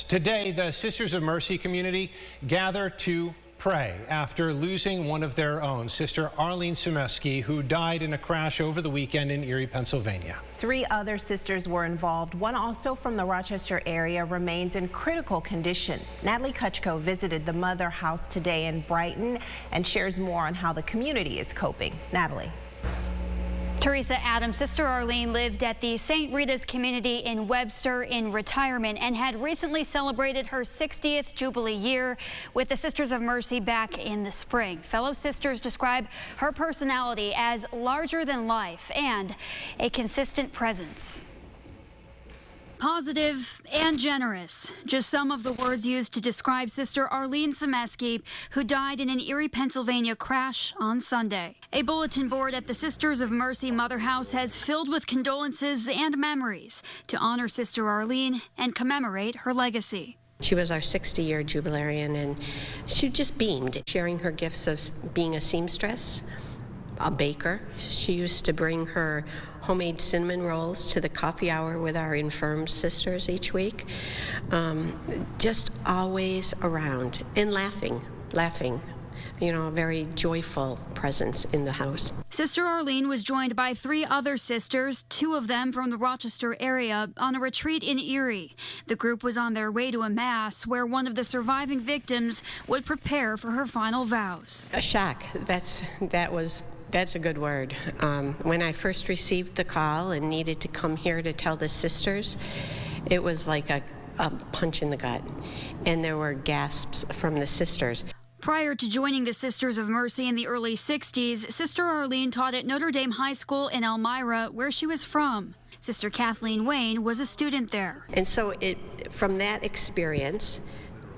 Today, the Sisters of Mercy community gather to pray after losing one of their own, Sister Arlene Semesky, who died in a crash over the weekend in Erie, Pennsylvania. 3 other sisters were involved. One also from the Rochester area remains in critical condition. Natalie Kutchko visited the Mother House today in Brighton and shares more on how the community is coping. Natalie. Teresa Adams' Sister Arlene lived at the St. Rita's community in Webster in retirement and had recently celebrated her 60th Jubilee year with the Sisters of Mercy back in the spring. Fellow sisters describe her personality as larger than life and a consistent presence. Positive and generous, just some of the words used to describe Sister Arlene Semesky, who died in an Erie, Pennsylvania crash on Sunday. A bulletin board at the Sisters of Mercy Mother House has filled with condolences and memories to honor Sister Arlene and commemorate her legacy. She was our 60-year jubilarian, and she just beamed, sharing her gifts of being a seamstress, a baker. She used to bring her homemade cinnamon rolls to the coffee hour with our infirm sisters each week. Just always around and laughing. You know, a very joyful presence in the house. Sister Arlene was joined by 3 other sisters, 2 of them from the Rochester area, on a retreat in Erie. The group was on their way to a mass where one of the surviving victims would prepare for her final vows. A shock. That's a good word. When I first received the call and needed to come here to tell the sisters, it was like a punch in the gut, and there were gasps from the sisters. Prior to joining the Sisters of Mercy in the early 60s, Sister Arlene taught at Notre Dame High School in Elmira, where she was from. Sister Kathleen Wayne was a student there. And so from that experience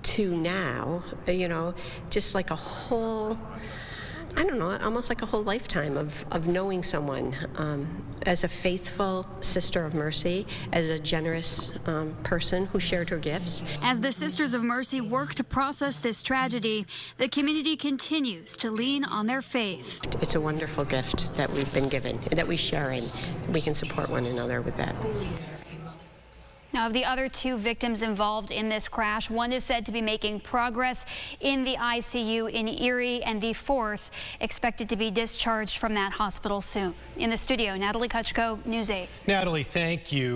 to now, you know, just like a whole, I don't know, almost like a whole lifetime of knowing someone as a faithful Sister of Mercy, as a generous person who shared her gifts. As the Sisters of Mercy work to process this tragedy, the community continues to lean on their faith. It's a wonderful gift that we've been given, that we share in. We can support one another with that. Now, of the other 2 victims involved in this crash, one is said to be making progress in the ICU in Erie, and the 4th expected to be discharged from that hospital soon. In the studio, Natalie Kutchko, News 8. Natalie, thank you.